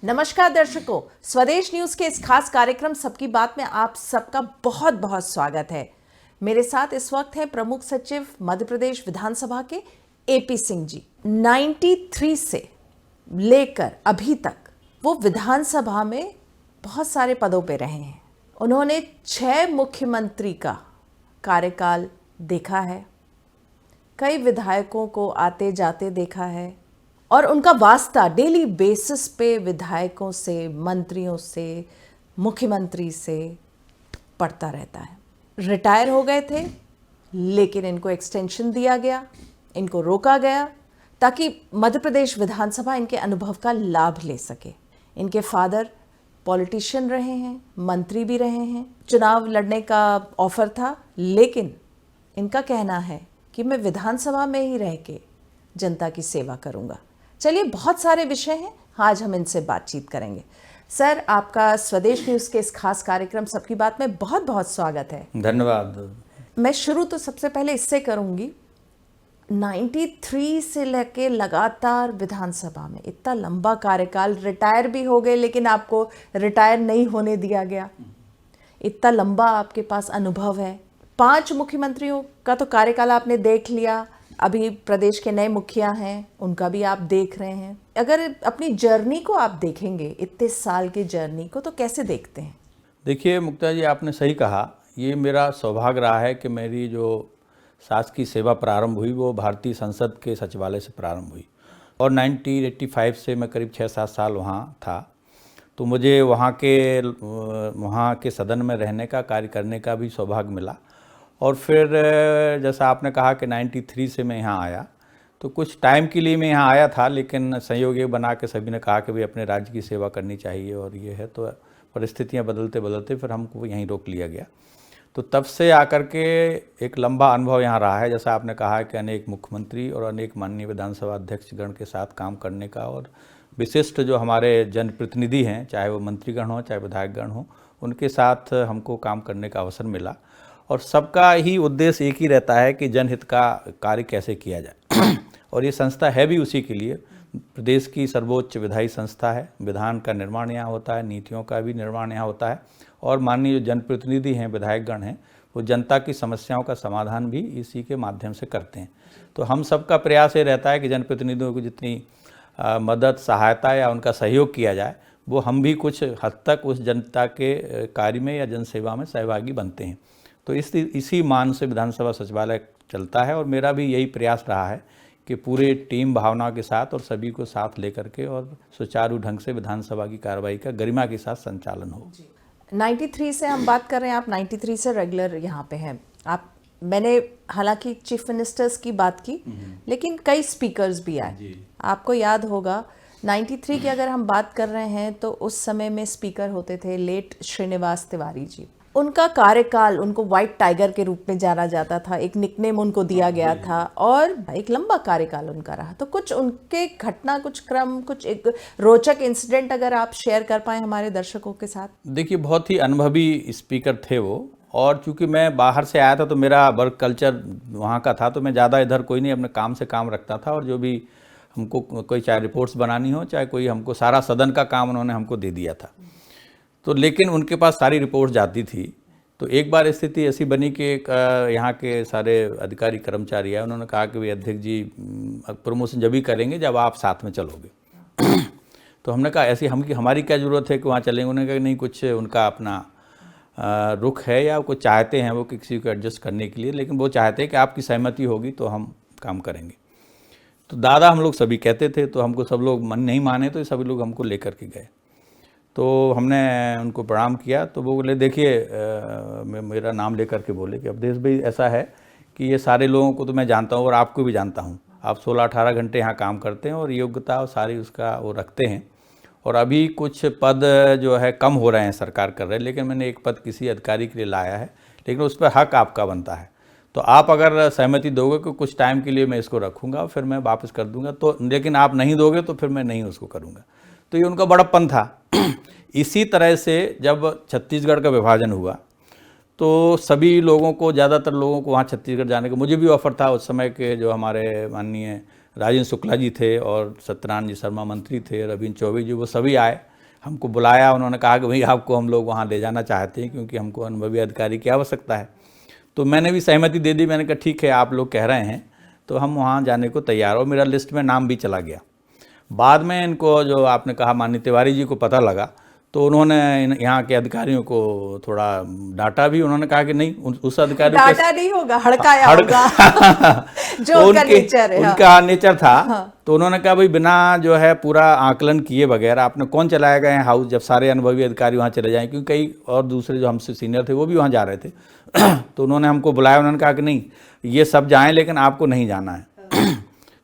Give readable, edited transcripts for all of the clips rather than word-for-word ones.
नमस्कार दर्शकों, स्वदेश न्यूज के इस खास कार्यक्रम सबकी बात में आप सबका बहुत बहुत स्वागत है। मेरे साथ इस वक्त है प्रमुख सचिव मध्य प्रदेश विधानसभा के एपी सिंह जी। 93 से लेकर अभी तक वो विधानसभा में बहुत सारे पदों पे रहे हैं। उन्होंने 6 मुख्यमंत्री का कार्यकाल देखा है, कई विधायकों को आते जाते देखा है और उनका वास्ता डेली बेसिस पे विधायकों से, मंत्रियों से, मुख्यमंत्री से पड़ता रहता है। रिटायर हो गए थे लेकिन इनको एक्सटेंशन दिया गया, इनको रोका गया ताकि मध्य प्रदेश विधानसभा इनके अनुभव का लाभ ले सके। इनके फादर पॉलिटिशियन रहे हैं, मंत्री भी रहे हैं, चुनाव लड़ने का ऑफर था लेकिन इनका कहना है कि मैं विधानसभा में ही रह के जनता की सेवा करूंगा। चलिए, बहुत सारे विषय हैं, आज हम इनसे बातचीत करेंगे। सर, आपका स्वदेश न्यूज के इस खास कार्यक्रम सबकी बात में बहुत बहुत स्वागत है। धन्यवाद। मैं शुरू तो सबसे पहले इससे करूंगी, 93 से लेके लगातार विधानसभा में इतना लंबा कार्यकाल, रिटायर भी हो गए लेकिन आपको रिटायर नहीं होने दिया गया। इतना लंबा आपके पास अनुभव है, 5 मुख्यमंत्रियों का तो कार्यकाल आपने देख लिया, अभी प्रदेश के नए मुखिया हैं उनका भी आप देख रहे हैं। अगर अपनी जर्नी को आप देखेंगे, इतने साल की जर्नी को, तो कैसे देखते हैं? देखिए मुक्ता जी, आपने सही कहा। ये मेरा सौभाग्य रहा है कि मेरी जो शासकीय सेवा प्रारंभ हुई वो भारतीय संसद के सचिवालय से प्रारंभ हुई और 1985 से मैं करीब 6-7 साल वहाँ था। तो मुझे वहाँ के सदन में रहने का, कार्य करने का भी सौभाग्य मिला। और फिर जैसा आपने कहा कि 93 से मैं यहाँ आया, तो कुछ टाइम के लिए मैं यहाँ आया था लेकिन संयोग ये बना के सभी ने कहा कि भाई अपने राज्य की सेवा करनी चाहिए और ये है, तो परिस्थितियाँ बदलते बदलते फिर हमको यहीं रोक लिया गया। तो तब से आकर के एक लंबा अनुभव यहाँ रहा है। जैसा आपने कहा कि अनेक मुख्यमंत्री और अनेक माननीय विधानसभा अध्यक्षगण के साथ काम करने का, और विशिष्ट जो हमारे जनप्रतिनिधि हैं, चाहे वो मंत्रीगण हों चाहे विधायकगण हों, उनके साथ हमको काम करने का अवसर मिला। और सबका ही उद्देश्य एक ही रहता है कि जनहित का कार्य कैसे किया जाए और ये संस्था है भी उसी के लिए। प्रदेश की सर्वोच्च विधायी संस्था है, विधान का निर्माण यहाँ होता है, नीतियों का भी निर्माण यहाँ होता है और माननीय जो जनप्रतिनिधि हैं, विधायकगण हैं, वो जनता की समस्याओं का समाधान भी इसी के माध्यम से करते हैं। तो हम सबका प्रयास ये रहता है कि जनप्रतिनिधियों को जितनी मदद, सहायता या उनका सहयोग किया जाए, वो हम भी कुछ हद तक उस जनता के कार्य में या जनसेवा में सहभागी बनते हैं। तो इसी मान से विधानसभा सचिवालय चलता है और मेरा भी यही प्रयास रहा है कि पूरे टीम भावना के साथ और सभी को साथ लेकर के और सुचारू ढंग से विधानसभा की कार्रवाई का गरिमा के साथ संचालन हो। 93 से हम बात कर रहे हैं, आप 93 से रेगुलर यहाँ पे हैं। मैंने हालांकि चीफ मिनिस्टर्स की बात की लेकिन कई स्पीकर्स भी आए। आपको याद होगा 93 की अगर हम बात कर रहे हैं तो उस समय में स्पीकर होते थे लेट श्रीनिवास तिवारी जी। उनका कार्यकाल, उनको व्हाइट टाइगर के रूप में जाना जाता था, एक निकनेम उनको दिया गया था और एक लंबा कार्यकाल उनका रहा। तो कुछ उनके घटना, कुछ क्रम, कुछ एक रोचक इंसिडेंट अगर आप शेयर कर पाए हमारे दर्शकों के साथ। देखिए, बहुत ही अनुभवी स्पीकर थे वो, और चूंकि मैं बाहर से आया था तो मेरा वर्क कल्चर वहाँ का था, तो मैं ज़्यादा इधर कोई नहीं, अपने काम से काम रखता था और जो भी हमको कोई चाहे रिपोर्ट्स बनानी हो चाहे कोई, हमको सारा सदन का काम उन्होंने हमको दे दिया था। तो लेकिन उनके पास सारी रिपोर्ट जाती थी। तो एक बार स्थिति ऐसी बनी कि यहाँ के सारे अधिकारी कर्मचारी आए, उन्होंने कहा कि भाई अध्यक्ष जी प्रमोशन जब ही करेंगे जब आप साथ में चलोगे। तो हमने कहा ऐसी हमारी क्या ज़रूरत है कि वहाँ चलेंगे। उन्होंने कहा नहीं, कुछ उनका अपना रुख है या कुछ चाहते हैं वो किसी को एडजस्ट करने के लिए, लेकिन वो चाहते हैं कि आपकी सहमति होगी तो हम काम करेंगे। तो दादा हम लोग सभी कहते थे, तो हमको सब लोग मन नहीं माने तो सभी लोग हमको लेकर के गए। तो हमने उनको प्रणाम किया तो वो बोले, देखिए मेरा नाम लेकर के बोले कि अवधेश भाई ऐसा है कि ये सारे लोगों को तो मैं जानता हूँ और आपको भी जानता हूँ, आप 16-18 घंटे यहाँ काम करते हैं और योग्यता और सारी उसका वो रखते हैं, और अभी कुछ पद जो है कम हो रहे हैं, सरकार कर रहे हैं, लेकिन मैंने एक पद किसी अधिकारी के लिए लाया है, लेकिन उस पर हक आपका बनता है। तो आप अगर सहमति दोगे कि कुछ टाइम के लिए मैं इसको रखूँगा फिर मैं वापस कर दूँगा, तो लेकिन आप नहीं दोगे तो फिर मैं नहीं उसको करूँगा। तो ये उनका बड़प्पन था। इसी तरह से जब छत्तीसगढ़ का विभाजन हुआ तो सभी लोगों को, ज़्यादातर लोगों को वहाँ छत्तीसगढ़ जाने का, मुझे भी ऑफर था उस समय के जो हमारे माननीय राजेंद्र शुक्ला जी थे और सत्यनारायण जी शर्मा मंत्री थे, रविंद्र चौबे जी, वो सभी आए, हमको बुलाया। उन्होंने कहा कि भाई आपको हम लोग वहाँ ले जाना चाहते हैं क्योंकि हमको अनुभवी अधिकारी की आवश्यकता है। तो मैंने भी सहमति दे दी। मैंने कहा ठीक है, आप लोग कह रहे हैं तो हम वहाँ जाने को तैयार, और मेरा लिस्ट में नाम भी चला गया। बाद में इनको, जो आपने कहा माननीय तिवारी जी को पता लगा, तो उन्होंने यहाँ के अधिकारियों को थोड़ा डांटा भी। उन्होंने कहा कि नहीं, उस अधिकारी को डांटा नहीं होगा, हड़काया होगा जो तो उनका नेचर है। उनका नेचर था। तो उन्होंने कहा भाई बिना जो है पूरा आकलन किए बगैर आपने कौन चलाएगा यहाँ हाउस, जब सारे अनुभवी अधिकारी वहाँ चले जाएं, क्योंकि कई और दूसरे जो हमसे सीनियर थे वो भी वहाँ जा रहे थे। तो उन्होंने हमको बुलाया, उन्होंने कहा कि नहीं ये सब जाएं लेकिन आपको नहीं जाना है।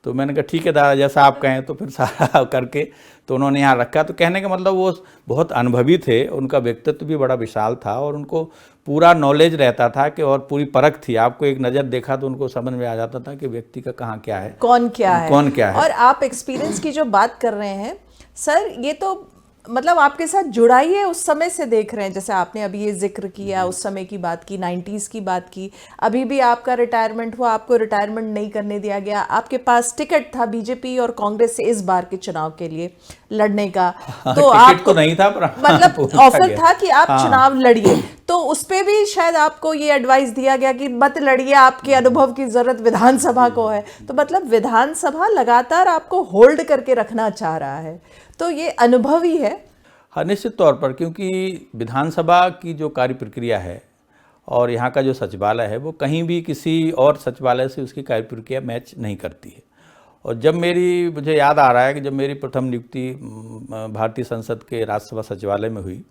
तो मैंने कहा ठीक है दादा, जैसा आप कहें। तो फिर सारा करके तो उन्होंने यहाँ रखा। तो कहने का मतलब वो बहुत अनुभवी थे, उनका व्यक्तित्व भी बड़ा विशाल था और उनको पूरा नॉलेज रहता था कि, और पूरी परख थी। आपको एक नज़र देखा तो उनको समझ में आ जाता था कि व्यक्ति का कहाँ क्या है, कौन क्या है। और आप एक्सपीरियंस की जो बात कर रहे हैं सर, ये तो मतलब आपके साथ जुड़ा ही है, उस समय से देख रहे हैं। जैसे आपने अभी ये जिक्र किया, उस समय की बात की, 90s की बात की। अभी भी आपका रिटायरमेंट हुआ, आपको रिटायरमेंट नहीं करने दिया गया। आपके पास टिकट था बीजेपी और कांग्रेस से इस बार के चुनाव के लिए लड़ने का। तो आपको तो नहीं था, पर मतलब ऑफर था कि आप चुनाव लड़िए। तो उस पे भी शायद आपको ये एडवाइस दिया गया कि मत लड़िए, आपके अनुभव की जरूरत विधानसभा को है। तो मतलब विधानसभा लगातार आपको होल्ड करके रखना चाह रहा है, तो ये अनुभव ही है। हाँ, निश्चित तौर पर, क्योंकि विधानसभा की जो कार्य प्रक्रिया है और यहाँ का जो सचिवालय है वो कहीं भी किसी और सचिवालय से उसकी कार्य प्रक्रिया मैच नहीं करती है। और जब मुझे याद आ रहा है कि जब मेरी प्रथम नियुक्ति भारतीय संसद के राज्यसभा सचिवालय में हुई,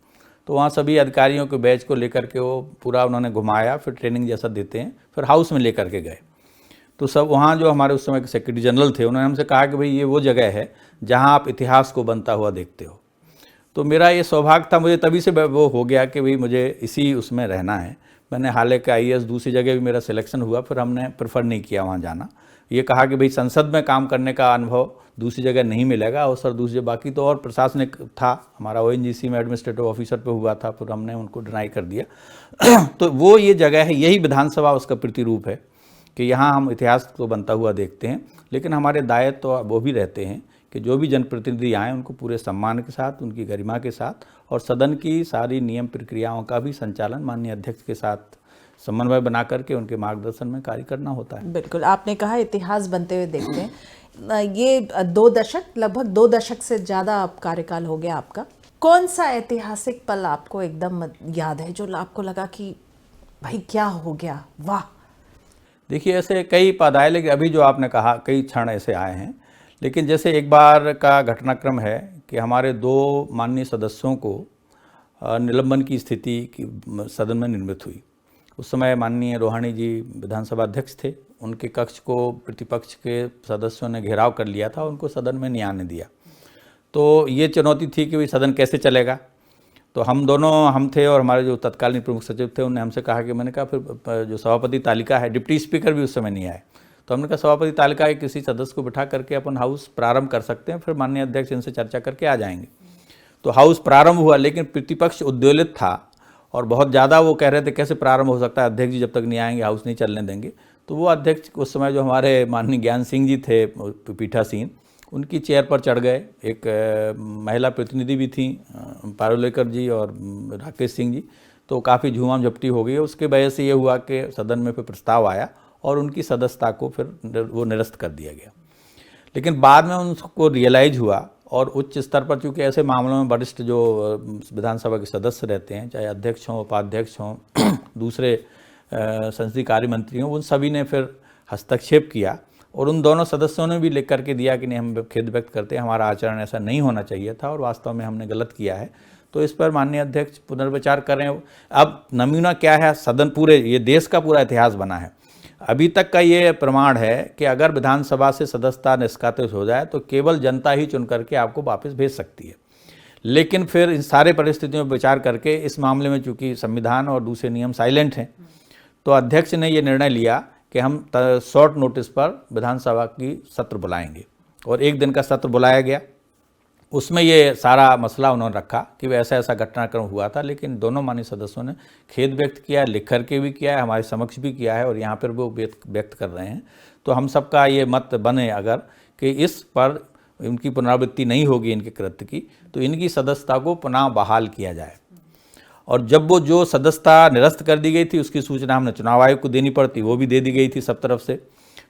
तो वहाँ सभी अधिकारियों के बैच को लेकर के वो पूरा उन्होंने घुमाया, फिर ट्रेनिंग जैसा देते हैं, फिर हाउस में लेकर के गए। तो सब वहाँ जो हमारे उस समय के सेक्रेटरी जनरल थे, उन्होंने हमसे कहा कि भाई ये वो जगह है जहाँ आप इतिहास को बनता हुआ देखते हो। तो मेरा ये सौभाग्य था, मुझे तभी से वो हो गया कि भाई मुझे इसी उसमें रहना है। मैंने हालांकि IAS दूसरी जगह भी मेरा सिलेक्शन हुआ, फिर हमने प्रेफर नहीं किया वहाँ जाना। ये कहा कि भाई संसद में काम करने का अनुभव दूसरी जगह नहीं मिलेगा, अवसर दूसरी जगह। बाकी तो और प्रशासनिक था, हमारा ONGC में एडमिनिस्ट्रेटिव ऑफिसर पे हुआ था, फिर हमने उनको डिनाई कर दिया। तो वो ये जगह है, यही विधानसभा उसका प्रतिरूप है कि यहाँ हम इतिहास को बनता हुआ देखते हैं। लेकिन हमारे दायित्व तो वो भी रहते हैं कि जो भी जनप्रतिनिधि आएँ उनको पूरे सम्मान के साथ, उनकी गरिमा के साथ, और सदन की सारी नियम प्रक्रियाओं का भी संचालन माननीय अध्यक्ष के साथ समन्वय बना करके उनके मार्गदर्शन में कार्य करना होता है। बिल्कुल, आपने कहा इतिहास बनते हुए देखते हैं। ये 2 दशक, लगभग 2 दशक से ज़्यादा कार्यकाल हो गया आपका। कौन सा ऐतिहासिक पल आपको एकदम याद है जो आपको लगा कि भाई क्या हो गया, वाह? देखिए, ऐसे कई पद आए, लेकिन अभी जो आपने कहा कई क्षण ऐसे आए हैं। लेकिन जैसे एक बार का घटनाक्रम है कि हमारे 2 माननीय सदस्यों को निलंबन की स्थिति की सदन में निर्मित हुई। उस समय माननीय रोहाणी जी विधानसभा अध्यक्ष थे, उनके कक्ष को प्रतिपक्ष के सदस्यों ने घेराव कर लिया था, उनको सदन में नहीं आने दिया। तो ये चुनौती थी कि भाई सदन कैसे चलेगा। तो हम थे और हमारे जो तत्कालीन प्रमुख सचिव थे, उन्होंने हमसे कहा कि, मैंने कहा फिर जो सभापति तालिका है, डिप्टी स्पीकर भी उस समय नहीं आए, तो हमने कहा सभापति तालिका के किसी सदस्य को बिठा करके अपन हाउस प्रारंभ कर सकते हैं, फिर माननीय अध्यक्ष इनसे चर्चा करके आ जाएंगे। तो हाउस प्रारंभ हुआ, लेकिन प्रतिपक्ष उद्वेलित था और बहुत ज़्यादा वो कह रहे थे कैसे प्रारंभ हो सकता है, अध्यक्ष जी जब तक नहीं आएंगे हाउस नहीं चलने देंगे। तो वो अध्यक्ष उस समय जो हमारे माननीय ज्ञान सिंह जी थे पीठासीन, उनकी चेयर पर चढ़ गए। एक महिला प्रतिनिधि भी थी, पारुलेकर जी और राकेश सिंह जी, तो काफ़ी झूमाम झपटी हो गई। उसके वजह से ये हुआ कि सदन में फिर प्रस्ताव आया और उनकी सदस्यता को फिर वो निरस्त कर दिया गया। लेकिन बाद में उनको रियलाइज हुआ और उच्च स्तर पर, चूँकि ऐसे मामलों में वरिष्ठ जो विधानसभा के सदस्य रहते हैं, चाहे अध्यक्ष हों, उपाध्यक्ष हों, दूसरे संसदीय कार्य मंत्री हों, उन सभी ने फिर हस्तक्षेप किया और उन दोनों सदस्यों ने भी लिख करके दिया कि नहीं, हम खेद व्यक्त करते हैं, हमारा आचरण ऐसा नहीं होना चाहिए था और वास्तव में हमने गलत किया है। तो इस पर माननीय अध्यक्ष पुनर्विचार करें। अब नमूना क्या है, सदन पूरे ये देश का पूरा इतिहास बना है। अभी तक का ये प्रमाण है कि अगर विधानसभा से सदस्यता निष्कासित हो जाए तो केवल जनता ही चुन करके आपको वापस भेज सकती है। लेकिन फिर इन सारे परिस्थितियों पर विचार करके इस मामले में चूँकि संविधान और दूसरे नियम साइलेंट हैं, तो अध्यक्ष ने ये निर्णय लिया कि हम शॉर्ट नोटिस पर विधानसभा की सत्र बुलाएंगे और 1 दिन का सत्र बुलाया गया। उसमें ये सारा मसला उन्होंने रखा कि ऐसा ऐसा घटनाक्रम हुआ था, लेकिन दोनों माननीय सदस्यों ने खेद व्यक्त किया, लिख करके भी किया है, हमारे समक्ष भी किया है और यहाँ पर वो व्यक्त कर रहे हैं। तो हम सबका ये मत बने अगर कि इस पर इनकी पुनरावृत्ति नहीं होगी इनके कृत्य की, तो इनकी सदस्यता को पुनः बहाल किया जाए। और जब वो जो सदस्यता निरस्त कर दी गई थी उसकी सूचना हमने चुनाव आयोग को देनी पड़ती, वो भी दे दी गई थी सब तरफ से।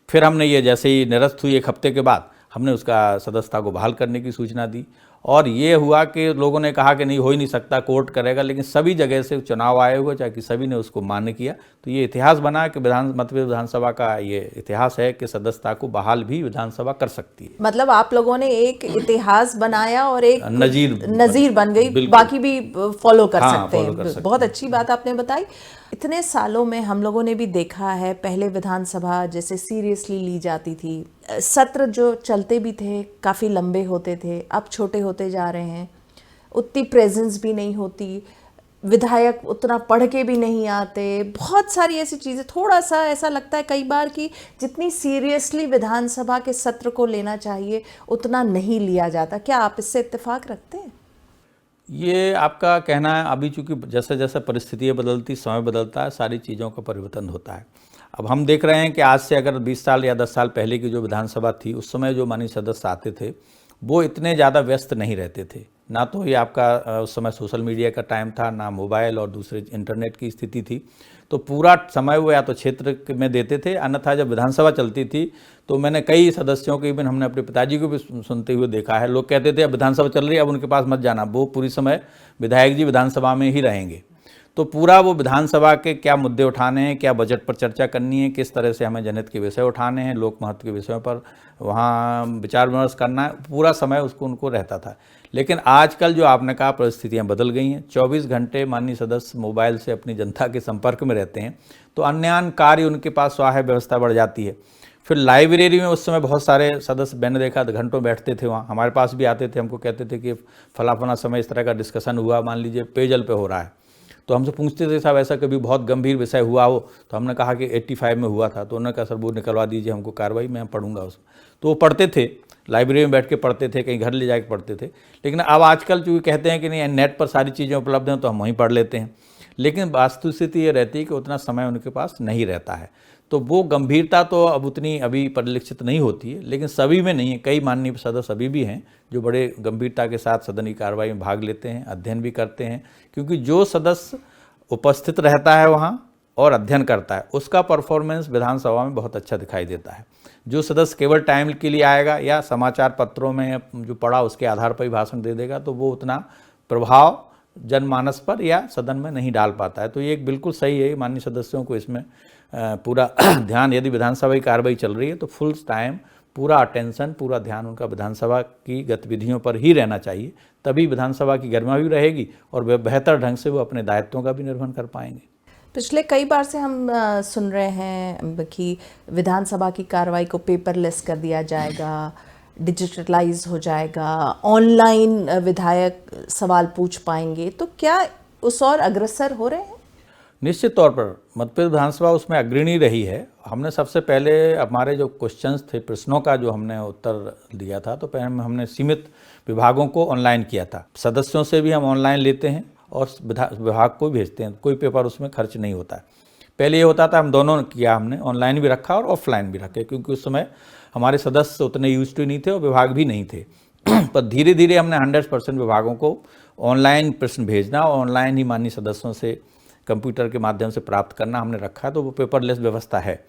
फिर हमने ये जैसे ही निरस्त हुई 1 हफ्ते के बाद हमने उसका सदस्यता को बहाल करने की सूचना दी। और ये हुआ कि लोगों ने कहा कि नहीं, हो ही नहीं सकता, कोर्ट करेगा, लेकिन सभी जगह से चुनाव आयोग हो चाहे कि सभी ने उसको मान्य किया। तो ये इतिहास बना कि मध्य प्रदेश विधानसभा का ये इतिहास है कि सदस्यता को बहाल भी विधानसभा कर सकती है। मतलब आप लोगों ने एक इतिहास बनाया और एक नजीर बन गई, बाकी भी फॉलो कर सकते हैं। बहुत अच्छी बात आपने बताई। इतने सालों में हम लोगों ने भी देखा है, पहले विधानसभा जैसे सीरियसली ली जाती थी, सत्र जो चलते भी थे काफ़ी लंबे होते थे, अब छोटे होते जा रहे हैं, उतनी प्रेजेंस भी नहीं होती, विधायक उतना पढ़ के भी नहीं आते, बहुत सारी ऐसी चीज़ें। थोड़ा सा ऐसा लगता है कई बार कि जितनी सीरियसली विधानसभा के सत्र को लेना चाहिए उतना नहीं लिया जाता। क्या आप इससे इत्तेफाक रखते हैं? ये आपका कहना है। अभी चूंकि जैसे जैसे परिस्थितियाँ बदलती, समय बदलता है, सारी चीज़ों का परिवर्तन होता है। अब हम देख रहे हैं कि आज से अगर 20 साल या 10 साल पहले की जो विधानसभा थी, उस समय जो माननीय सदस्य आते थे वो इतने ज़्यादा व्यस्त नहीं रहते थे। ना तो ये आपका उस समय सोशल मीडिया का टाइम था, ना मोबाइल और दूसरे इंटरनेट की स्थिति थी। तो पूरा समय वो या तो क्षेत्र में देते थे, अन्यथा जब विधानसभा चलती थी तो मैंने कई सदस्यों को, इवन हमने अपने पिताजी को भी सुनते हुए देखा है, लोग कहते थे अब विधानसभा चल रही है, अब उनके पास मत जाना, वो पूरी समय विधायक जी विधानसभा में ही रहेंगे। तो पूरा वो विधानसभा के क्या मुद्दे उठाने हैं, क्या बजट पर चर्चा करनी है, किस तरह से हमें जनहित के विषय उठाने हैं, लोक महत्व के विषयों पर वहाँ विचार विमर्श करना है, पूरा समय उनको रहता था। लेकिन आजकल जो आपने कहा परिस्थितियाँ बदल गई हैं, 24 घंटे माननीय सदस्य मोबाइल से अपनी जनता के संपर्क में रहते हैं, तो अन्य कार्य उनके पास स्वास्थ्य व्यवस्था बढ़ जाती है। फिर लाइब्रेरी में उस समय बहुत सारे सदस्य, मैंने देखा घंटों बैठते थे वहाँ, हमारे पास भी आते थे, हमको कहते थे कि फला समय इस तरह का डिस्कशन हुआ, मान लीजिए पेयजल पे हो रहा है, तो हमसे पूछते थे साहब ऐसा कभी बहुत गंभीर विषय हुआ हो, तो हमने कहा कि 85 में हुआ था, तो उन्होंने कहा सर वो निकलवा दीजिए हमको कार्रवाई, मैं पढ़ूंगा उसमें। तो वो पढ़ते थे, लाइब्रेरी में बैठ के पढ़ते थे, कहीं घर ले जाके पढ़ते थे। लेकिन अब आजकल चूँकि कहते हैं कि नहीं नेट पर सारी चीज़ें उपलब्ध हैं तो हम वहीं पढ़ लेते हैं, लेकिन वास्तुस्थिति ये रहती है कि उतना समय उनके पास नहीं रहता है। तो वो गंभीरता तो अब उतनी अभी परिलक्षित नहीं होती है, लेकिन सभी में नहीं है। कई माननीय सदस्य अभी भी हैं जो बड़े गंभीरता के साथ सदन की कार्रवाई में भाग लेते हैं, अध्ययन भी करते हैं, क्योंकि जो सदस्य उपस्थित रहता है वहाँ और अध्ययन करता है उसका परफॉर्मेंस विधानसभा में बहुत अच्छा दिखाई देता है। जो सदस्य केवल टाइम के लिए आएगा या समाचार पत्रों में जो पढ़ा उसके आधार पर ही भाषण दे देगा, तो वो उतना प्रभाव जनमानस पर या सदन में नहीं डाल पाता है। तो ये एक बिल्कुल सही है, माननीय सदस्यों को इसमें पूरा ध्यान, यदि विधानसभा की कार्रवाई चल रही है तो फुल टाइम पूरा अटेंशन, पूरा ध्यान उनका विधानसभा की गतिविधियों पर ही रहना चाहिए, तभी विधानसभा की गरिमा भी रहेगी और वे बेहतर ढंग से वो अपने दायित्वों का भी निर्वहन कर पाएंगे। पिछले कई बार से हम सुन रहे हैं कि विधानसभा की कार्रवाई को पेपरलेस कर दिया जाएगा, डिजिटलाइज हो जाएगा, ऑनलाइन विधायक सवाल पूछ पाएंगे, तो क्या उस और अग्रसर हो रहे हैं? निश्चित तौर पर मध्य प्रदेश विधानसभा उसमें अग्रणी रही है। हमने सबसे पहले हमारे जो क्वेश्चंस थे, प्रश्नों का जो हमने उत्तर दिया था, तो पहले हमने सीमित विभागों को ऑनलाइन किया था। सदस्यों से भी हम ऑनलाइन लेते हैं और विभाग को भेजते हैं, कोई पेपर उसमें खर्च नहीं होता है। पहले ये होता था, हम दोनों किया, हमने ऑनलाइन भी रखा और ऑफलाइन भी रखे, क्योंकि उस समय हमारे सदस्य उतने यूज टू नहीं थे और विभाग भी नहीं थे। पर धीरे धीरे हमने 100% विभागों को ऑनलाइन प्रश्न भेजना और ऑनलाइन ही माननीय सदस्यों से कंप्यूटर के माध्यम से प्राप्त करना हमने रखा, तो वो पेपरलेस व्यवस्था है।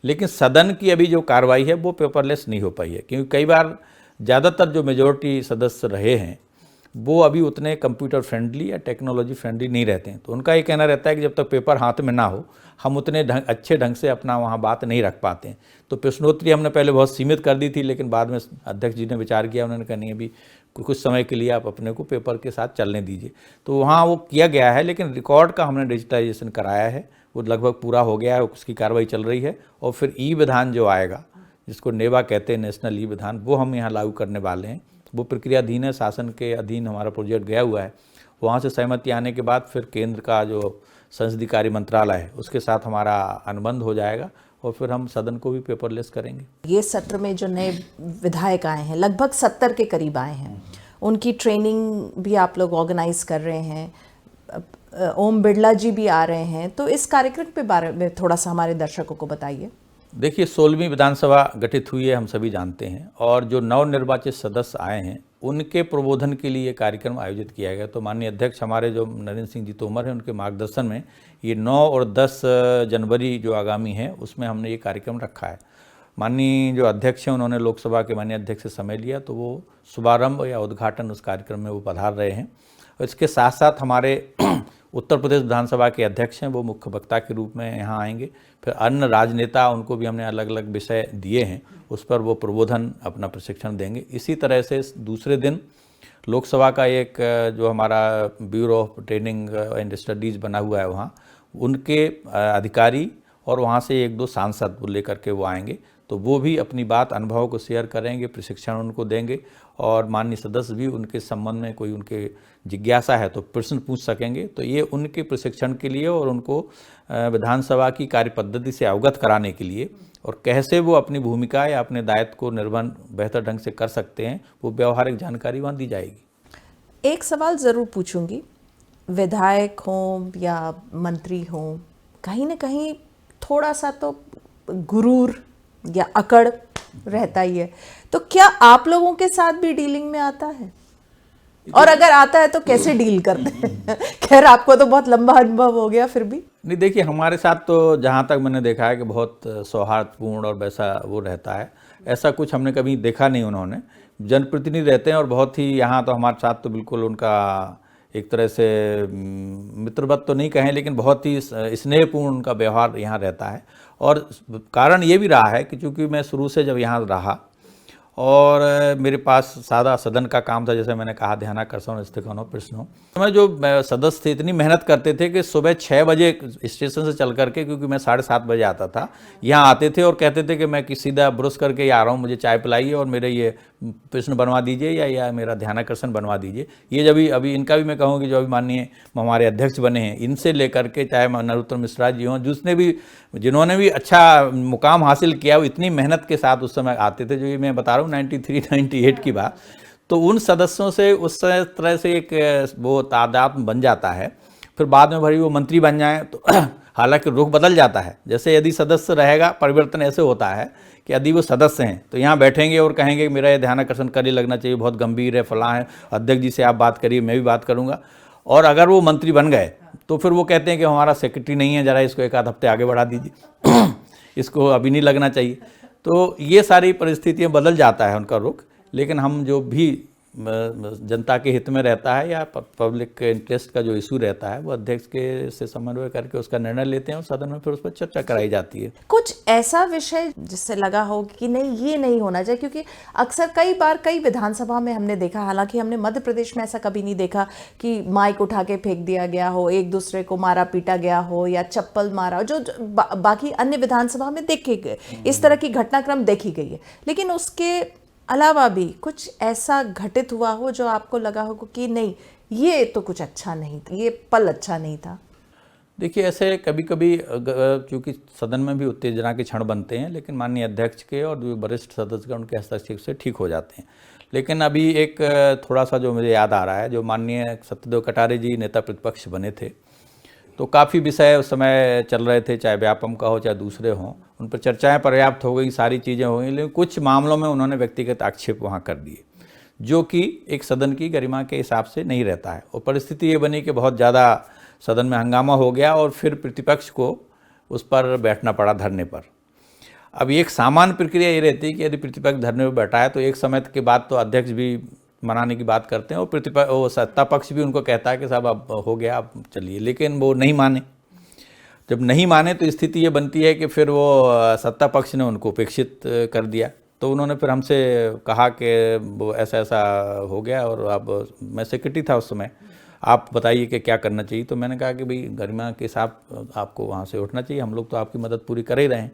लेकिन सदन की अभी जो कार्रवाई है वो पेपरलेस नहीं हो पाई है, क्योंकि कई बार ज़्यादातर जो मेजॉरिटी सदस्य रहे हैं वो अभी उतने कंप्यूटर फ्रेंडली या टेक्नोलॉजी फ्रेंडली नहीं रहते हैं। तो उनका ये कहना रहता है कि जब तक पेपर हाथ में ना हो हम उतने अच्छे ढंग से अपना वहाँ बात नहीं रख पाते हैं। तो प्रश्नोत्तरी हमने पहले बहुत सीमित कर दी थी, लेकिन बाद में अध्यक्ष जी ने विचार किया, उन्होंने कहा नहीं, अभी कुछ समय के लिए आप अपने को पेपर के साथ चलने दीजिए। तो वहाँ वो किया गया है, लेकिन रिकॉर्ड का हमने डिजिटाइजेशन कराया है, वो लगभग पूरा हो गया है, उसकी कार्रवाई चल रही है। और फिर ई विधान जो आएगा, जिसको नेवा कहते हैं, नेशनल ई विधान, वो हम यहाँ लागू करने वाले हैं। वो प्रक्रियाधीन है, शासन के अधीन हमारा प्रोजेक्ट गया हुआ है। वहाँ से सहमति आने के बाद फिर केंद्र का जो संसदीय कार्य मंत्रालय है उसके साथ हमारा अनुबंध हो जाएगा और फिर हम सदन को भी पेपरलेस करेंगे। ये सत्र में जो नए विधायक आए हैं, लगभग 70 के करीब आए हैं, उनकी ट्रेनिंग भी आप लोग ऑर्गेनाइज कर रहे हैं। ओम बिड़ला जी भी आ रहे हैं, तो इस कार्यक्रम के बारे में थोड़ा सा हमारे दर्शकों को बताइए। देखिए 16वीं विधानसभा गठित हुई है, हम सभी जानते हैं, और जो नवनिर्वाचित सदस्य आए हैं उनके प्रबोधन के लिए कार्यक्रम आयोजित किया गया। तो माननीय अध्यक्ष हमारे जो नरेंद्र सिंह जी तोमर हैं, उनके मार्गदर्शन में ये 9 और 10 जनवरी जो आगामी है उसमें हमने ये कार्यक्रम रखा है। माननीय जो अध्यक्ष हैं उन्होंने लोकसभा के माननीय अध्यक्ष से समय लिया, तो वो शुभारंभ या उद्घाटन उस कार्यक्रम में वो पधार रहे हैं। और इसके साथ साथ हमारे उत्तर प्रदेश विधानसभा के अध्यक्ष हैं, वो मुख्य वक्ता के रूप में यहाँ आएंगे। फिर अन्य राजनेता, उनको भी हमने अलग अलग विषय दिए हैं, उस पर वो प्रबोधन अपना प्रशिक्षण देंगे। इसी तरह से दूसरे दिन लोकसभा का एक जो हमारा bureau of training and studies बना हुआ है, वहाँ उनके अधिकारी और वहाँ से 1-2 सांसद लेकर के वो आएंगे, तो वो भी अपनी बात, अनुभव को शेयर करेंगे, प्रशिक्षण उनको देंगे, और माननीय सदस्य भी उनके संबंध में कोई उनके जिज्ञासा है तो प्रश्न पूछ सकेंगे। तो ये उनके प्रशिक्षण के लिए और उनको विधानसभा की कार्य पद्धति से अवगत कराने के लिए, और कैसे वो अपनी भूमिका या अपने दायित्व को निर्वहन बेहतर ढंग से कर सकते हैं, वो व्यवहारिक जानकारी वहाँ दी जाएगी। एक सवाल ज़रूर पूछूंगी, विधायक हों या मंत्री हों, कहीं ना कहीं थोड़ा सा तो गुरूर या अकड़ रहता ही है, तो क्या आप लोगों के साथ भी डीलिंग में आता है? और अगर आता है तो कैसे डील करते हैं? खैर, आपको तो बहुत लंबा अनुभव हो गया, फिर भी। नहीं, देखिए हमारे साथ तो जहाँ तक मैंने देखा है कि बहुत सौहार्दपूर्ण और वैसा वो रहता है, ऐसा कुछ हमने कभी देखा नहीं। उन्होंने जनप्रतिनिधि रहते हैं और बहुत ही, यहाँ तो हमारे साथ तो बिल्कुल उनका एक तरह से मित्रवत तो नहीं कहें, लेकिन बहुत ही स्नेहपूर्ण उनका व्यवहार यहाँ रहता है। और कारण ये भी रहा है कि चूँकि मैं शुरू से जब यहाँ रहा और मेरे पास सादा सदन का काम था, जैसे मैंने कहा, ध्यानाकर्षण, स्थगन, प्रश्नों, मैं जो सदस्य थे इतनी मेहनत करते थे कि सुबह 6 बजे स्टेशन से चल करके, क्योंकि मैं 7:30 बजे आता था, यहाँ आते थे और कहते थे कि मैं सीधा ब्रश करके आ रहा हूँ, मुझे चाय पिलाइए और मेरे ये प्रश्न बनवा दीजिए या मेरा ध्यानाकर्षण बनवा दीजिए। ये जब अभी इनका भी मैं कहूँ कि जो अभी माननीय हमारे अध्यक्ष बने हैं, इनसे लेकर के चाहे नरोत्तम मिश्रा जी हों, जिन्होंने भी अच्छा मुकाम हासिल किया, वो इतनी मेहनत के साथ उस समय आते थे। जो ये मैं बता रहा हूँ 93-98 की बात, तो उन सदस्यों से उस तरह से एक वो तादाद बन जाता है। फिर बाद में भरी वो मंत्री बन जाए तो हालांकि रुख बदल जाता है। जैसे यदि सदस्य रहेगा, परिवर्तन ऐसे होता है कि यदि वो सदस्य हैं तो यहाँ बैठेंगे और कहेंगे कि मेरा ये ध्यानाकर्षण कर ही लगना चाहिए, बहुत गंभीर है, फलां है, अध्यक्ष जी से आप बात करिए, मैं भी बात करूँगा। और अगर वो मंत्री बन गए तो फिर वो कहते हैं कि हमारा सेक्रेटरी नहीं है, ज़रा इसको 1 आध हफ्ते आगे बढ़ा दीजिए, इसको अभी नहीं लगना चाहिए। तो ये सारी परिस्थितियाँ बदल जाता है उनका रुख। लेकिन हम जो भी जनता के हित में रहता है या पब्लिक इंटरेस्ट का जो इशू रहता है, वो अध्यक्ष के से समन्वय करके उसका निर्णय लेते हैं और सदन में फिर उस पर चर्चा कराई जाती है। कुछ ऐसा विषय जिससे लगा हो कि नहीं, ये नहीं होना चाहिए? क्योंकि अक्सर कई बार कई विधानसभा में हमने देखा, हालांकि हमने मध्य प्रदेश में ऐसा कभी नहीं देखा कि माइक उठा के फेंक दिया गया हो, एक दूसरे को मारा पीटा गया हो या चप्पल मारा, जो बाकी अन्य विधानसभा में देखे गए, इस तरह की घटनाक्रम देखी गई है। लेकिन उसके अलावा भी कुछ ऐसा घटित हुआ हो जो आपको लगा हो कि नहीं, ये तो कुछ अच्छा नहीं था, ये पल अच्छा नहीं था? देखिए ऐसे कभी कभी चूँकि सदन में भी उत्तेजना के क्षण बनते हैं, लेकिन माननीय अध्यक्ष के और जो वरिष्ठ सदस्यगण उनके हस्तक्षेप से ठीक हो जाते हैं। लेकिन अभी एक थोड़ा सा जो मुझे याद आ रहा है, जो माननीय सत्यदेव कटारे जी नेता प्रतिपक्ष बने थे, तो काफ़ी विषय उस समय चल रहे थे, चाहे व्यापम का हो चाहे दूसरे हों, उन पर चर्चाएं पर्याप्त हो गई, सारी चीज़ें हो गई, लेकिन कुछ मामलों में उन्होंने व्यक्तिगत आक्षेप वहाँ कर दिए, जो कि एक सदन की गरिमा के हिसाब से नहीं रहता है। और परिस्थिति ये बनी कि बहुत ज़्यादा सदन में हंगामा हो गया और फिर प्रतिपक्ष को उस पर बैठना पड़ा, धरने पर। अब एक सामान्य प्रक्रिया ये रहती है कि यदि प्रतिपक्ष धरने पर बैठा है तो एक समय के बाद तो अध्यक्ष भी मनाने की बात करते हैं और सत्ता पक्ष भी उनको कहता है कि साहब अब हो गया, आप चलिए, लेकिन वो नहीं माने। जब नहीं माने तो स्थिति ये बनती है कि फिर वो सत्ता पक्ष ने उनको उपेक्षित कर दिया। तो उन्होंने फिर हमसे कहा कि वो ऐसा ऐसा हो गया और अब मैं सेक्रेटरी था उस समय, आप बताइए कि क्या करना चाहिए। तो मैंने कहा कि भाई गरिमा के साथ आपको वहाँ से उठना चाहिए, हम लोग तो आपकी मदद पूरी कर ही रहे हैं।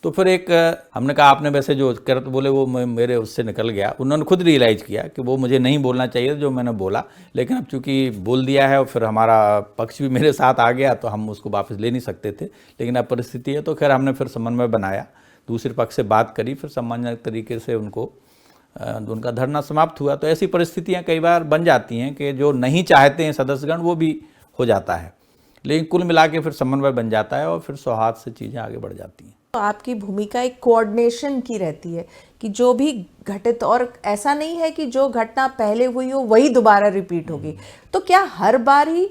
तो फिर एक हमने कहा आपने वैसे जो कर बोले वो मेरे उससे निकल गया। उन्होंने खुद रियलाइज़ किया कि वो मुझे नहीं बोलना चाहिए जो मैंने बोला, लेकिन अब चूंकि बोल दिया है और फिर हमारा पक्ष भी मेरे साथ आ गया तो हम उसको वापस ले नहीं सकते थे। लेकिन अब परिस्थिति है तो खैर हमने फिर समन्वय बनाया, दूसरे पक्ष से बात करी, फिर सम्मानजनक तरीके से उनका धरना समाप्त हुआ। तो ऐसी परिस्थितियाँ कई बार बन जाती हैं कि जो नहीं चाहते हैं सदस्यगण वो भी हो जाता है, लेकिन कुल मिला के फिर समन्वय बन जाता है और फिर सौहार्द से चीज़ें आगे बढ़ जाती हैं। तो आपकी भूमिका एक कोऑर्डिनेशन की रहती है कि जो भी घटित, और ऐसा नहीं है कि जो घटना पहले हुई हो वही दोबारा रिपीट होगी। तो क्या हर बार ही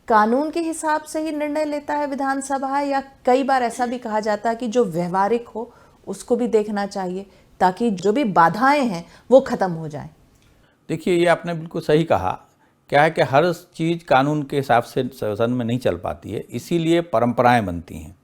कानून के हिसाब से ही निर्णय लेता है विधानसभा, या कई बार ऐसा भी कहा जाता है कि जो व्यवहारिक हो उसको भी देखना चाहिए ताकि जो भी बाधाएं हैं वो खत्म हो जाएं? देखिए, ये आपने बिल्कुल सही कहा। क्या है कि हर चीज़ कानून के हिसाब से सदन में नहीं चल पाती है, इसीलिए परंपराएं बनती हैं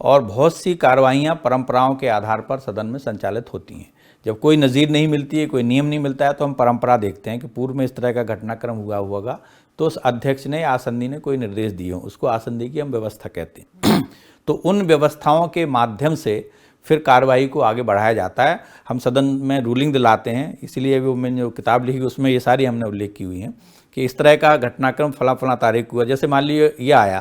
और बहुत सी कार्रवाइयाँ परंपराओं के आधार पर सदन में संचालित होती हैं। जब कोई नज़ीर नहीं मिलती है, कोई नियम नहीं मिलता है, तो हम परंपरा देखते हैं कि पूर्व में इस तरह का घटनाक्रम हुआ होगा, तो उस अध्यक्ष ने, आसंदी ने कोई निर्देश दिए हों, उसको आसंदी की हम व्यवस्था कहते हैं। तो उन व्यवस्थाओं के माध्यम से फिर कार्रवाई को आगे बढ़ाया जाता है। हम सदन में रूलिंग दिलाते हैं, इसीलिए वो मैंने जो किताब लिखी उसमें ये सारी हमने उल्लेख की हुई हैं कि इस तरह का घटनाक्रम फला फला तारीख हुआ। जैसे मान लीजिए ये आया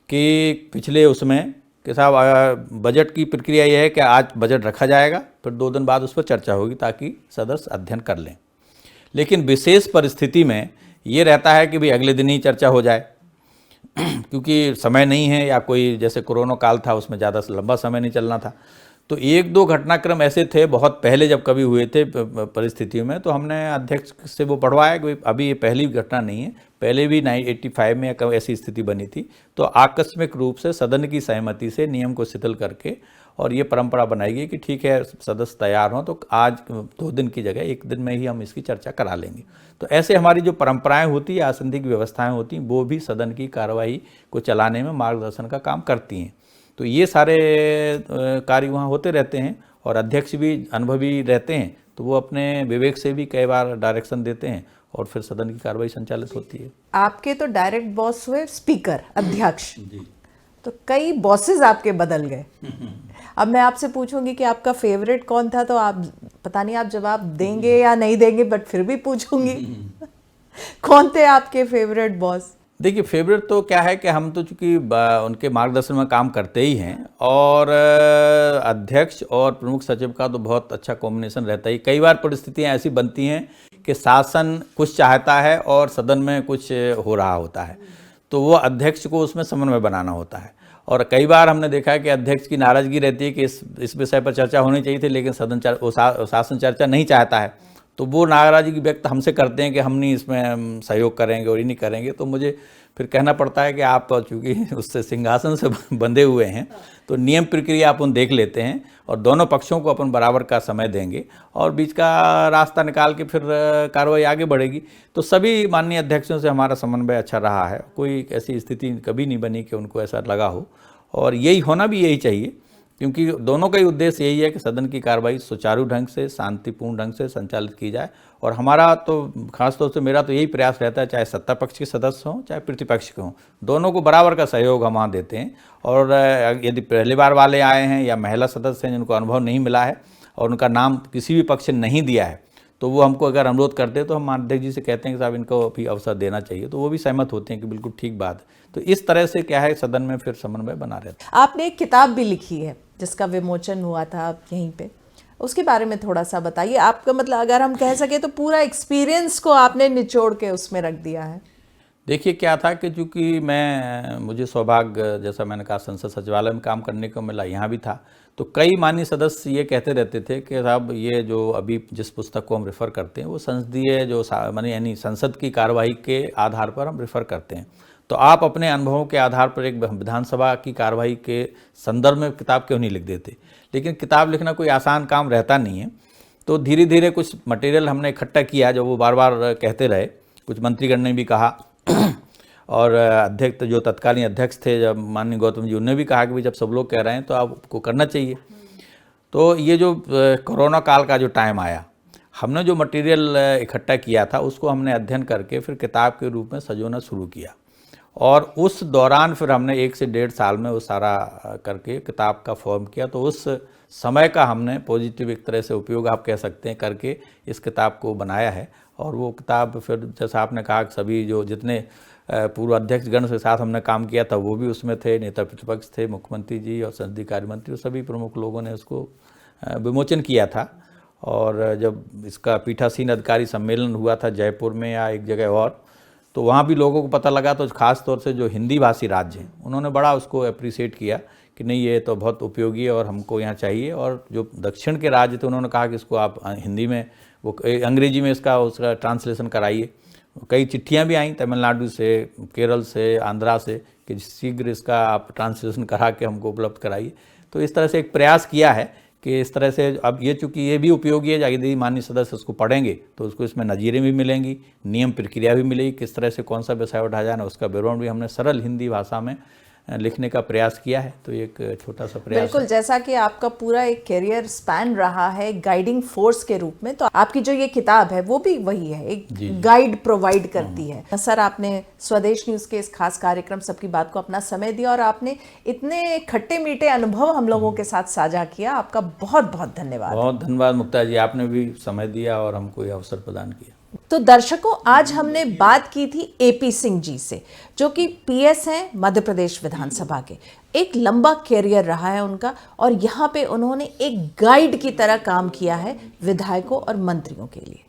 कि पिछले उसमें कि साहब बजट की प्रक्रिया ये है कि आज बजट रखा जाएगा, फिर 2 दिन बाद उस पर चर्चा होगी ताकि सदस्य अध्ययन कर लें। लेकिन विशेष परिस्थिति में ये रहता है कि भाई अगले दिन ही चर्चा हो जाए क्योंकि समय नहीं है, या कोई जैसे कोरोना काल था उसमें ज़्यादा लंबा समय नहीं चलना था। तो 1-2 घटनाक्रम ऐसे थे बहुत पहले जब कभी हुए थे परिस्थितियों में, तो हमने अध्यक्ष से वो पढ़वाया कि अभी ये पहली घटना नहीं है, पहले भी 1985 में ऐसी स्थिति बनी थी। तो आकस्मिक रूप से सदन की सहमति से नियम को शिथिल करके और ये परंपरा बनाई गई कि ठीक है सदस्य तैयार हों तो आज 2 दिन की जगह 1 दिन में ही हम इसकी चर्चा करा लेंगे। तो ऐसे हमारी जो परंपराएं होती हैं, आसंदी की व्यवस्थाएं होती हैं, वो भी सदन की कार्रवाई को चलाने में मार्गदर्शन का काम करती हैं। तो ये सारे कार्य वहाँ होते रहते हैं और अध्यक्ष भी अनुभवी रहते हैं, तो वो अपने विवेक से भी कई बार डायरेक्शन देते हैं और फिर सदन की कार्रवाई संचालित होती है। आपके तो डायरेक्ट बॉस हुए स्पीकर, अध्यक्ष, तो कई बॉसेस आपके बदल गए। अब मैं आपसे पूछूंगी कि आपका फेवरेट कौन था, तो आप पता नहीं आप जवाब देंगे या नहीं देंगे, बट फिर भी पूछूंगी कौन थे आपके फेवरेट बॉस? देखिए, फेवरेट तो क्या है कि हम तो चूँकि उनके मार्गदर्शन में काम करते ही हैं और अध्यक्ष और प्रमुख सचिव का तो बहुत अच्छा कॉम्बिनेशन रहता है। कई बार परिस्थितियां ऐसी बनती हैं कि शासन कुछ चाहता है और सदन में कुछ हो रहा होता है, तो वो अध्यक्ष को उसमें समन्वय बनाना होता है। और कई बार हमने देखा है कि अध्यक्ष की नाराज़गी रहती है कि इस विषय पर चर्चा होनी चाहिए थी, लेकिन शासन चर्चा नहीं चाहता है, तो वो नाराज़गी व्यक्त हमसे करते हैं कि हम नहीं इसमें सहयोग करेंगे और ये नहीं करेंगे। तो मुझे फिर कहना पड़ता है कि आप चूँकि उससे सिंहासन से बंधे हुए हैं, तो नियम प्रक्रिया अपन देख लेते हैं और दोनों पक्षों को अपन बराबर का समय देंगे और बीच का रास्ता निकाल के फिर कार्रवाई आगे बढ़ेगी। तो सभी माननीय अध्यक्षों से हमारा समन्वय अच्छा रहा है, कोई ऐसी स्थिति कभी नहीं बनी कि उनको ऐसा लगा हो, और यही होना भी यही चाहिए, क्योंकि दोनों का ही उद्देश्य यही है कि सदन की कार्रवाई सुचारू ढंग से, शांतिपूर्ण ढंग से संचालित की जाए। और हमारा तो खासतौर से मेरा तो यही प्रयास रहता है, चाहे सत्ता पक्ष के सदस्य हों चाहे प्रतिपक्ष के हों, दोनों को बराबर का सहयोग हम वहाँ देते हैं। और यदि पहली बार वाले आए हैं या महिला सदस्य हैं जिनको अनुभव नहीं मिला है और उनका नाम किसी भी पक्ष ने नहीं दिया है, तो वो हमको अगर अनुरोध करते हैं तो हम अध्यक्ष जी से कहते हैं कि साहब इनको भी अवसर देना चाहिए, तो वो भी सहमत होते हैं कि बिल्कुल ठीक बात है। तो इस तरह से क्या है, सदन में फिर समन्वय बना रहता है। आपने एक किताब भी लिखी है जिसका विमोचन हुआ था यहीं पे, उसके बारे में थोड़ा सा बताइए। आपका मतलब अगर हम कह सके तो पूरा एक्सपीरियंस को आपने निचोड़ के उसमें रख दिया है। देखिए, क्या था कि चूँकि मुझे सौभाग्य, जैसा मैंने कहा, संसद सचिवालय में काम करने को मिला, यहाँ भी था, तो कई माननीय सदस्य ये कहते रहते थे कि साहब ये जो अभी जिस पुस्तक को हम रेफ़र करते हैं वो संसदीय जो यानी संसद की कार्रवाई के आधार पर हम रेफ़र करते हैं, तो आप अपने अनुभवों के आधार पर एक विधानसभा की कार्रवाई के संदर्भ में किताब क्यों नहीं लिख देते। लेकिन किताब लिखना कोई आसान काम रहता नहीं है, तो धीरे धीरे कुछ मटेरियल हमने इकट्ठा किया जो वो बार बार कहते रहे, कुछ मंत्रीगण ने भी कहा और अध्यक्ष जो तत्कालीन अध्यक्ष थे जब माननीय गौतम जी, उन्होंने भी कहा कि भाई जब सब लोग कह रहे हैं तो आपको करना चाहिए। तो ये जो कोरोना काल का जो टाइम आया, हमने जो मटेरियल इकट्ठा किया था उसको हमने अध्ययन करके फिर किताब के रूप में सजोना शुरू किया, और उस दौरान फिर हमने 1 से 1.5 साल में वो सारा करके किताब का फॉर्म किया। तो उस समय का हमने पॉजिटिव एक तरह से उपयोग आप कह सकते हैं करके इस किताब को बनाया है। और वो किताब फिर जैसा आपने कहा कि सभी जो जितने पूर्व अध्यक्ष गण के साथ हमने काम किया था वो भी उसमें थे, नेता प्रतिपक्ष थे, मुख्यमंत्री जी और संसदीय कार्य मंत्री, सभी प्रमुख लोगों ने उसको विमोचन किया था। और जब इसका पीठासीन अधिकारी सम्मेलन हुआ था जयपुर में या एक जगह और, तो वहाँ भी लोगों को पता लगा, तो खास तौर से जो हिंदी भाषी राज्य हैं उन्होंने बड़ा उसको अप्रिशिएट किया कि नहीं ये तो बहुत उपयोगी है और हमको यहाँ चाहिए। और जो दक्षिण के राज्य थे उन्होंने कहा कि इसको आप हिंदी में वो अंग्रेजी में उसका ट्रांसलेशन कराइए। कई चिट्ठियाँ भी आईं तमिलनाडु से, केरल से, आंध्रा से कि शीघ्र इसका आप ट्रांसलेशन करा के हमको उपलब्ध कराइए। तो इस तरह से एक प्रयास किया है कि इस तरह से अब ये चूँकि ये भी उपयोगी है, यदि माननीय सदस्य उसको पढ़ेंगे तो उसको इसमें नज़ीरें भी मिलेंगी, नियम प्रक्रिया भी मिलेगी, किस तरह से कौन सा विषय उठाया जाना उसका विवरण भी हमने सरल हिंदी भाषा में लिखने का प्रयास किया है। तो एक छोटा सा प्रयास बिल्कुल, जैसा कि आपका पूरा एक करियर स्पैन रहा है गाइडिंग फोर्स के रूप में, तो आपकी जो ये किताब है वो भी वही है, एक गाइड प्रोवाइड करती है। सर, आपने स्वदेश न्यूज़ के इस खास कार्यक्रम सबकी बात को अपना समय दिया और आपने इतने खट्टे मीठे अनुभव हम लोगों के साथ साझा किया। आपका बहुत बहुत धन्यवाद। बहुत धन्यवाद मुक्ता जी, आपने भी समय दिया और हमको ये अवसर प्रदान किया। तो दर्शकों, आज हमने बात की थी एपी सिंह जी से, जो कि पीएस हैं मध्य प्रदेश विधानसभा के। एक लंबा कैरियर रहा है उनका और यहाँ पे उन्होंने एक गाइड की तरह काम किया है विधायकों और मंत्रियों के लिए।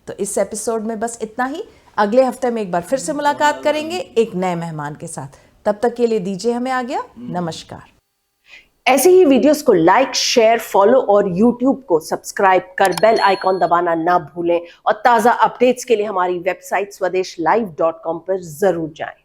तो इस एपिसोड में बस इतना ही। अगले हफ्ते में एक बार फिर से मुलाकात करेंगे एक नए मेहमान के साथ। तब तक के लिए दीजिए हमें आज्ञा। नमस्कार। ऐसे ही वीडियोस को लाइक, शेयर, फॉलो और यूट्यूब को सब्सक्राइब कर बेल आइकॉन दबाना ना भूलें और ताज़ा अपडेट्स के लिए हमारी वेबसाइट swadeshlive.com पर जरूर जाएं।